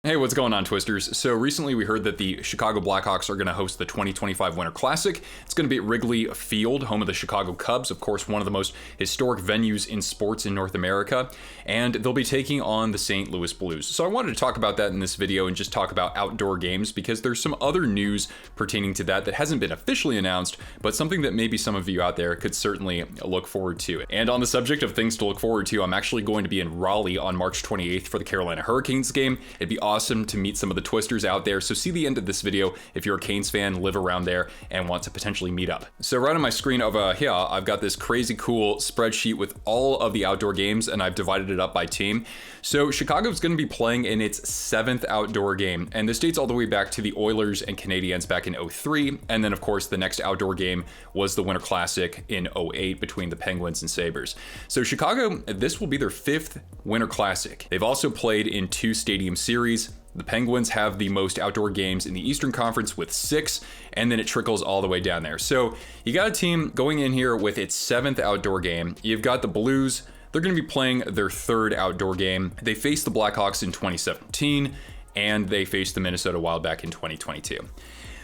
Hey, what's going on, Twisters? So recently we heard that the Chicago Blackhawks are going to host the 2025 Winter Classic. It's going to be at Wrigley Field, home of the Chicago Cubs, of course, one of the most historic venues in sports in North America, and they'll be taking on the St. Louis Blues. So I wanted to talk about that in this video and just talk about outdoor games because there's some other news pertaining to that hasn't been officially announced, but something that maybe some of you out there could certainly look forward to. And on the subject of things to look forward to, I'm actually going to be in Raleigh on March 28th for the Carolina Hurricanes game. It'd be awesome to meet some of the Twisters out there, so see the end of this video if you're a Canes fan, live around there, and want to potentially meet up. So right on my screen over here, I've got this crazy cool spreadsheet with all of the outdoor games, and I've divided it up by team. So Chicago's going to be playing in its 7th outdoor game, and this dates all the way back to the Oilers and Canadiens back in 2003, and then of course the next outdoor game was the Winter Classic in 2008 between the Penguins and Sabres. So Chicago, this will be their 5th Winter Classic. They've also played in 2 stadium series. The Penguins have the most outdoor games in the Eastern Conference with 6, and then it trickles all the way down there. So you got a team going in here with its 7th outdoor game. You've got the Blues. They're going to be playing their 3rd outdoor game. They faced the Blackhawks in 2017, and they faced the Minnesota Wild back in 2022.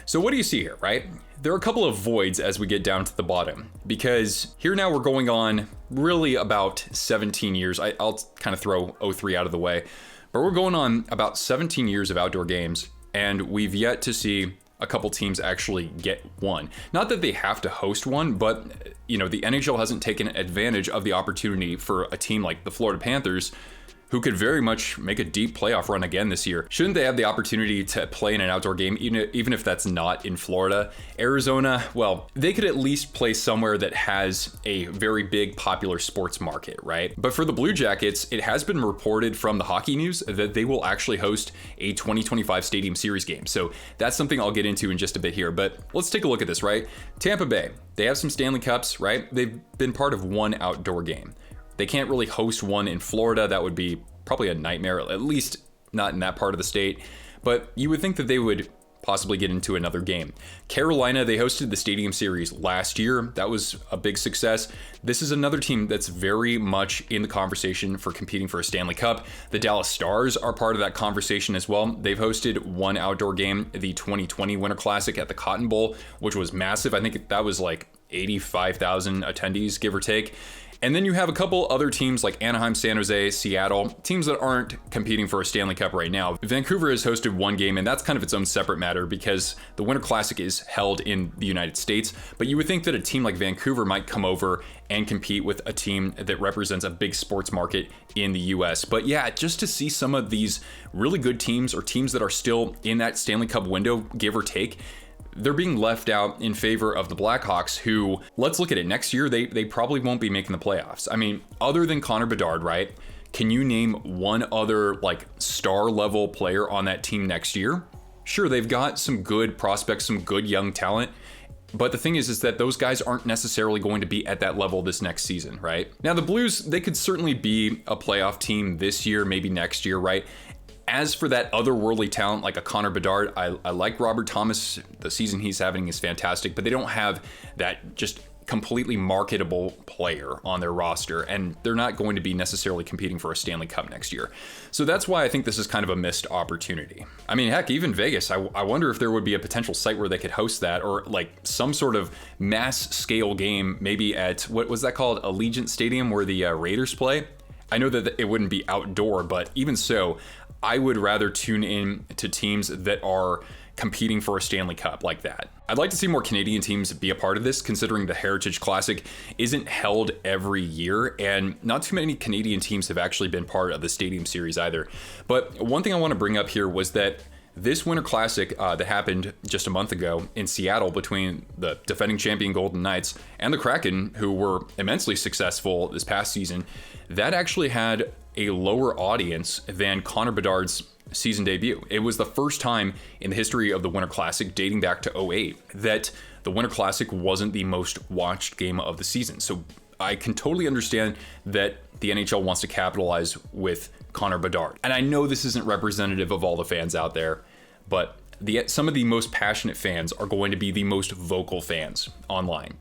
So what do you see here, right? There are a couple of voids as we get down to the bottom, because here now we're going on really about 17 years. I'll kind of throw 2003 out of the way. But we're going on about 17 years of outdoor games, and we've yet to see a couple teams actually get one. Not that they have to host one, but the NHL hasn't taken advantage of the opportunity for a team like the Florida Panthers, who could very much make a deep playoff run again this year. Shouldn't they have the opportunity to play in an outdoor game, even if that's not in Florida? Arizona, well, they could at least play somewhere that has a very big popular sports market, right? But for the Blue Jackets, it has been reported from the Hockey News that they will actually host a 2025 Stadium Series game. So that's something I'll get into in just a bit here, but let's take a look at this, right? Tampa Bay, they have some Stanley Cups, right? They've been part of one outdoor game. They can't really host one in Florida. That would be probably a nightmare, at least not in that part of the state. But you would think that they would possibly get into another game. Carolina, they hosted the Stadium Series last year. That was a big success. This is another team that's very much in the conversation for competing for a Stanley Cup. The Dallas Stars are part of that conversation as well. They've hosted one outdoor game, the 2020 Winter Classic at the Cotton Bowl, which was massive. I think that was like 85,000 attendees, give or take. And then you have a couple other teams like Anaheim, San Jose, Seattle, teams that aren't competing for a Stanley Cup right now. Vancouver has hosted one game, and that's kind of its own separate matter because the Winter Classic is held in the United States. But you would think that a team like Vancouver might come over and compete with a team that represents a big sports market in the US. But yeah, just to see some of these really good teams or teams that are still in that Stanley Cup window, give or take, they're being left out in favor of the Blackhawks, who, let's look at it, next year they probably won't be making the playoffs. I mean, other than Connor Bedard, right? Can you name one other star level player on that team next year? Sure, they've got some good prospects, some good young talent, but the thing is that those guys aren't necessarily going to be at that level this next season, right? Now the Blues, they could certainly be a playoff team this year, maybe next year, right? As for that otherworldly talent like a Connor Bedard, I like Robert Thomas. The season he's having is fantastic, but they don't have that just completely marketable player on their roster, and they're not going to be necessarily competing for a Stanley Cup next year. So that's why I think this is kind of a missed opportunity. I mean, heck, even Vegas, I wonder if there would be a potential site where they could host that, or some sort of mass scale game, maybe at, what was that called? Allegiant Stadium, where the Raiders play. I know that it wouldn't be outdoor, but even so, I would rather tune in to teams that are competing for a Stanley Cup like that. I'd like to see more Canadian teams be a part of this, considering the Heritage Classic isn't held every year, and not too many Canadian teams have actually been part of the Stadium Series either. But one thing I want to bring up here was that this Winter Classic that happened just a month ago in Seattle between the defending champion Golden Knights and the Kraken, who were immensely successful this past season, that actually had a lower audience than Connor Bedard's season debut. It was the first time in the history of the Winter Classic, dating back to 2008, that the Winter Classic wasn't the most watched game of the season. So I can totally understand that the NHL wants to capitalize with Connor Bedard. And I know this isn't representative of all the fans out there, but some of the most passionate fans are going to be the most vocal fans online.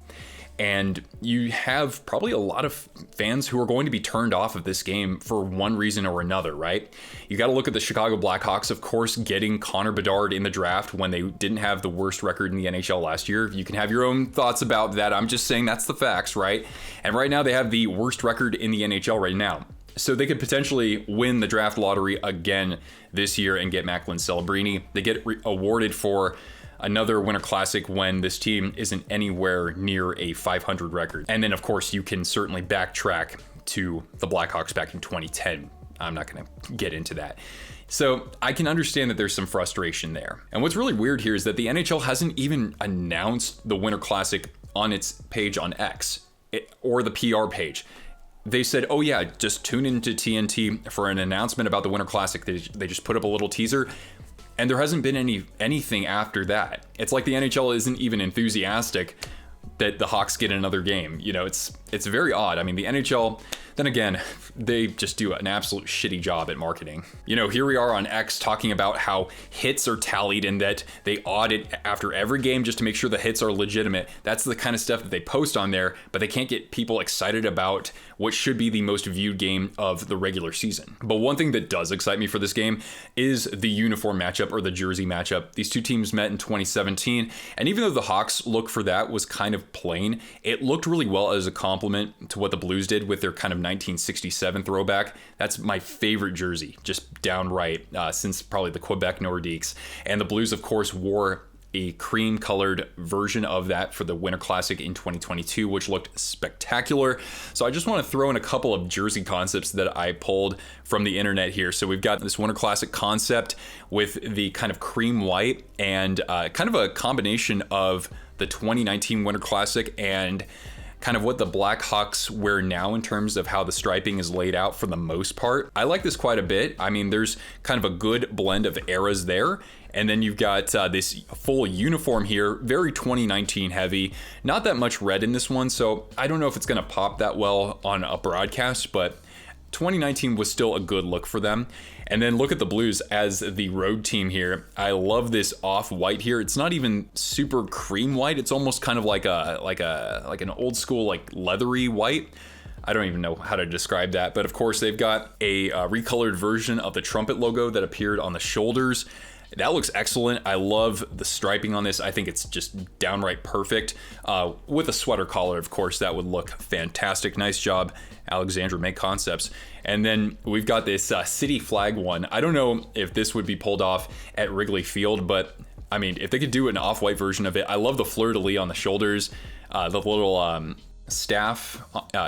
And you have probably a lot of fans who are going to be turned off of this game for one reason or another, right? You got to look at the Chicago Blackhawks, of course, getting Connor Bedard in the draft when they didn't have the worst record in the NHL last year. You can have your own thoughts about that. I'm just saying that's the facts, right? And right now they have the worst record in the NHL right now. So they could potentially win the draft lottery again this year and get Macklin Celebrini. They get awarded for another Winter Classic when this team isn't anywhere near a 500 record. And then, of course, you can certainly backtrack to the Blackhawks back in 2010. I'm not going to get into that. So I can understand that there's some frustration there. And what's really weird here is that the NHL hasn't even announced the Winter Classic on its page on X or the PR page. They said, oh yeah, just tune into TNT for an announcement about the Winter Classic. They just put up a little teaser. And there hasn't been anything after that. It's like the NHL isn't even enthusiastic that the Hawks get another game. You know, it's very odd. I mean, the NHL, then again, they just do an absolute shitty job at marketing. You know, here we are on X talking about how hits are tallied and that they audit after every game just to make sure the hits are legitimate. That's the kind of stuff that they post on there, but they can't get people excited about what should be the most viewed game of the regular season. But one thing that does excite me for this game is the uniform matchup or the jersey matchup. These two teams met in 2017, and even though the Hawks look for that was kind of plain, it looked really well as a compliment to what the Blues did with their kind of 1967 throwback. That's my favorite jersey, just downright, since probably the Quebec Nordiques. And the Blues, of course, wore a cream colored version of that for the Winter Classic in 2022, which looked spectacular. So I just want to throw in a couple of jersey concepts that I pulled from the internet here. So we've got this Winter Classic concept with the kind of cream white and kind of a combination of the 2019 Winter Classic and kind of what the Blackhawks wear now in terms of how the striping is laid out for the most part. I like this quite a bit. I mean, there's kind of a good blend of eras there. And then you've got this full uniform here, very 2019 heavy. Not that much red in this one, so I don't know if it's going to pop that well on a broadcast, but 2019 was still a good look for them. And then look at the Blues as the road team here. I love this off-white here. It's not even super cream white. It's almost kind of like an old school, like leathery white. I don't even know how to describe that. But of course, they've got a recolored version of the trumpet logo that appeared on the shoulders. That looks excellent. I love the striping on this. I think it's just downright perfect. With a sweater collar, of course, that would look fantastic. Nice job, Alexandra May Concepts. And then we've got this city flag one. I don't know if this would be pulled off at Wrigley Field, but I mean, if they could do an off-white version of it, I love the fleur-de-lis on the shoulders, the little staff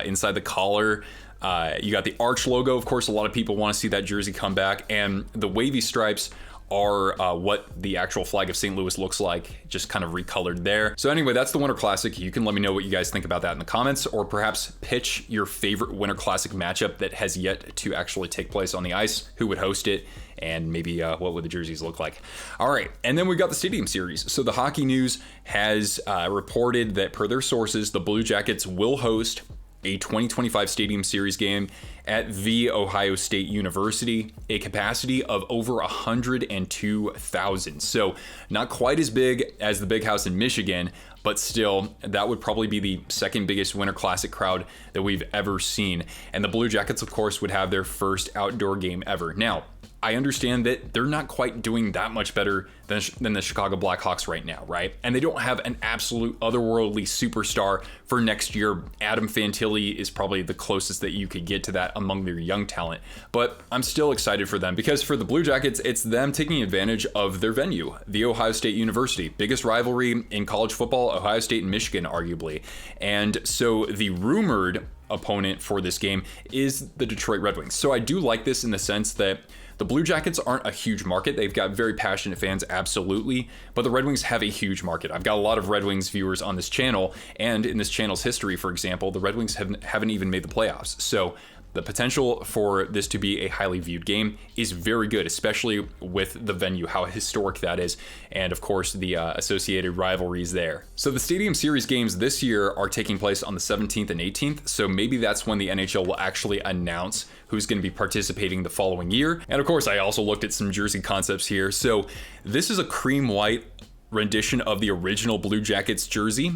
inside the collar. You got the Arch logo. Of course, a lot of people want to see that jersey come back, and the wavy stripes are what the actual flag of St. Louis looks like, just kind of recolored there. So anyway, that's the Winter Classic. You can let me know what you guys think about that in the comments, or perhaps pitch your favorite Winter Classic matchup that has yet to actually take place on the ice. Who would host it? And maybe what would the jerseys look like? All right, and then we've got the Stadium Series. So the Hockey News has reported that per their sources, the Blue Jackets will host a 2025 Stadium Series game at The Ohio State University, a capacity of over 102,000. So not quite as big as the Big House in Michigan, but still, that would probably be the second biggest Winter Classic crowd that we've ever seen. And the Blue Jackets, of course, would have their first outdoor game ever. Now, I understand that they're not quite doing that much better than the Chicago Blackhawks right now, right? And they don't have an absolute otherworldly superstar for next year. Adam Fantilli is probably the closest that you could get to that among their young talent. But I'm still excited for them because for the Blue Jackets, it's them taking advantage of their venue, The Ohio State University. Biggest rivalry in college football, Ohio State and Michigan, arguably. And so the rumored opponent for this game is the Detroit Red Wings. So I do like this in the sense that the Blue Jackets aren't a huge market. They've got very passionate fans, absolutely, but the Red Wings have a huge market. I've got a lot of Red Wings viewers on this channel, and in this channel's history, for example, the Red Wings haven't even made the playoffs. So the potential for this to be a highly viewed game is very good, especially with the venue, how historic that is, and of course the associated rivalries there. So the Stadium Series games this year are taking place on the 17th and 18th, so maybe that's when the NHL will actually announce who's going to be participating the following year. And of course, I also looked at some jersey concepts here. So this is a cream white rendition of the original Blue Jackets jersey,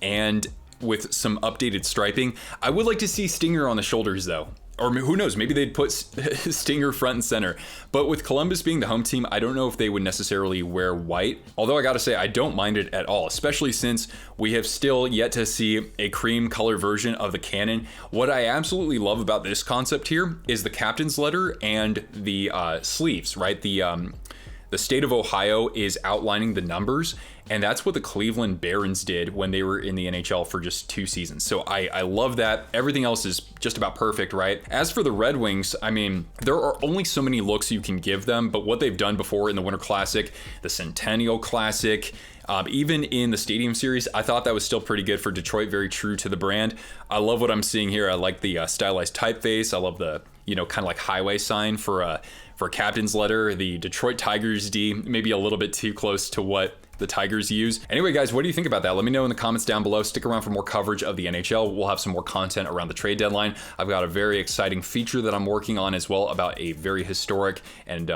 and with some updated striping. I would like to see Stinger on the shoulders though. Or who knows, maybe they'd put Stinger front and center. But with Columbus being the home team, I don't know if they would necessarily wear white. Although I gotta say, I don't mind it at all, especially since we have still yet to see a cream color version of the cannon. What I absolutely love about this concept here is the captain's letter and the sleeves, right? The state of Ohio is outlining the numbers, and that's what the Cleveland Barons did when they were in the NHL for just 2 seasons. So I love that. Everything else is just about perfect, right? As for the Red Wings, I mean, there are only so many looks you can give them, but what they've done before in the Winter Classic, the Centennial Classic, even in the Stadium Series, I thought that was still pretty good for Detroit, very true to the brand. I love what I'm seeing here. I like the stylized typeface. I love the, kind of like highway sign for captain's letter. The Detroit Tigers D, maybe a little bit too close to what the Tigers use. Anyway, guys, what do you think about that? Let me know in the comments down below. Stick around for more coverage of the NHL. We'll have some more content around the trade deadline. I've got a very exciting feature that I'm working on as well about a very historic and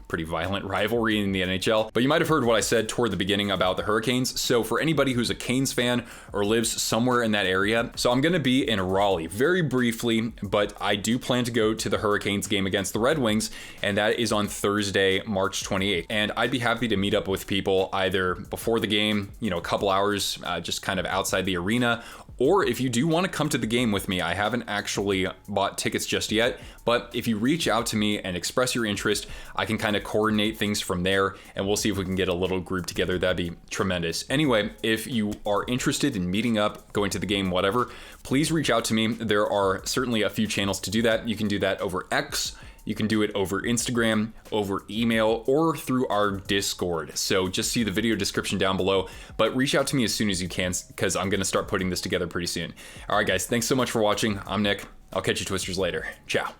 pretty violent rivalry in the NHL. But you might have heard what I said toward the beginning about the Hurricanes. So for anybody who's a Canes fan or lives somewhere in that area, so I'm gonna be in Raleigh very briefly, but I do plan to go to the Hurricanes game against the Red Wings, and that is on Thursday, March 28th. And I'd be happy to meet up with people either before the game, a couple hours just kind of outside the arena, or if you do want to come to the game with me, I haven't actually bought tickets just yet, but if you reach out to me and express your interest, I can kind of coordinate things from there, and we'll see if we can get a little group together. That'd be tremendous. Anyway, if you are interested in meeting up, going to the game, whatever, please reach out to me. There are certainly a few channels to do that. You can do that over X. You can do it over Instagram, over email, or through our Discord. So just see the video description down below, but reach out to me as soon as you can because I'm going to start putting this together pretty soon. All right, guys, thanks so much for watching. I'm Nick. I'll catch you Twisters later. Ciao.